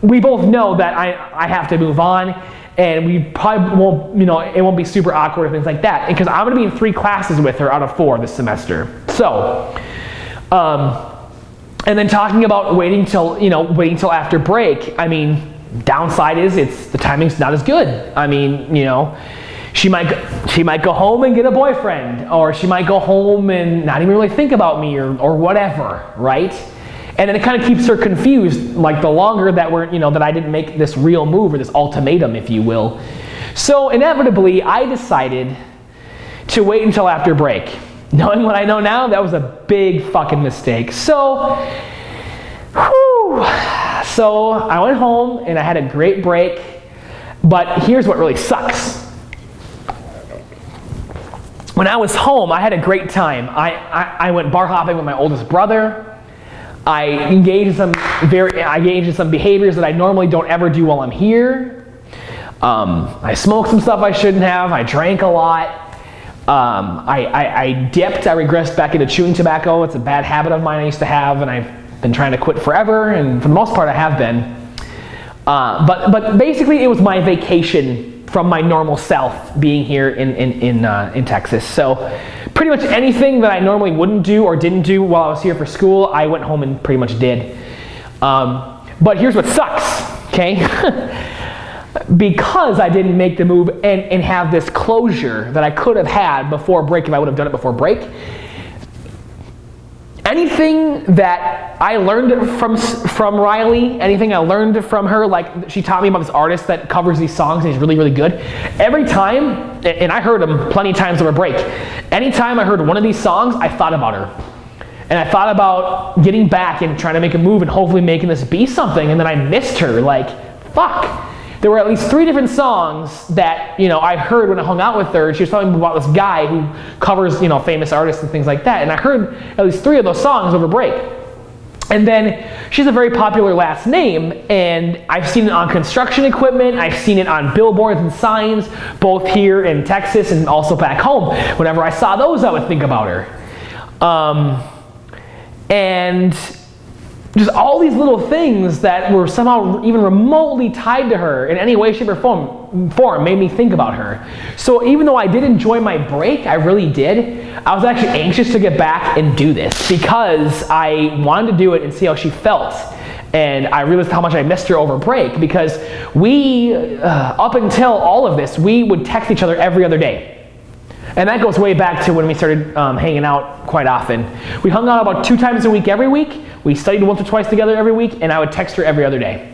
we both know that I have to move on, and we probably won't, it won't be super awkward and things like that, because I'm going to be in 3 classes with her out of 4 this semester. So, and then talking about waiting till after break. I mean, downside is the timing's not as good. I mean, she might go home and get a boyfriend, or she might go home and not even really think about me or whatever, right? And then it kind of keeps her confused, like the longer that that I didn't make this real move, or this ultimatum, if you will. So inevitably, I decided to wait until after break. Knowing what I know now, that was a big fucking mistake. So I went home and I had a great break, but here's what really sucks. When I was home, I had a great time. I went bar hopping with my oldest brother. I engaged in some behaviors that I normally don't ever do while I'm here. I smoked some stuff I shouldn't have. I drank a lot. I dipped. I regressed back into chewing tobacco. It's a bad habit of mine I used to have, and I've been trying to quit forever, and for the most part I have been. But basically it was my vacation from my normal self being here in Texas. So pretty much anything that I normally wouldn't do or didn't do while I was here for school, I went home and pretty much did. But here's what sucks, okay? Because I didn't make the move and have this closure that I could have had before break if I would have done it before break. Anything that I learned from Riley, anything I learned from her, like she taught me about this artist that covers these songs and he's really, really good. Every time, and I heard him plenty of times over break, anytime I heard one of these songs, I thought about her. And I thought about getting back and trying to make a move and hopefully making this be something, and then I missed her, like, fuck. There were at least 3 different songs that, I heard when I hung out with her. She was telling me about this guy who covers, famous artists and things like that. And I heard at least 3 of those songs over break. And then she has a very popular last name, and I've seen it on construction equipment. I've seen it on billboards and signs, both here in Texas and also back home. Whenever I saw those, I would think about her. And just all these little things that were somehow even remotely tied to her in any way, shape, or form made me think about her. So even though I did enjoy my break, I really did, I was actually anxious to get back and do this because I wanted to do it and see how she felt. And I realized how much I missed her over break, because we, up until all of this, we would text each other every other day. And that goes way back to when we started hanging out quite often. We hung out about 2 times a week every week. We studied once or twice together every week, and I would text her every other day.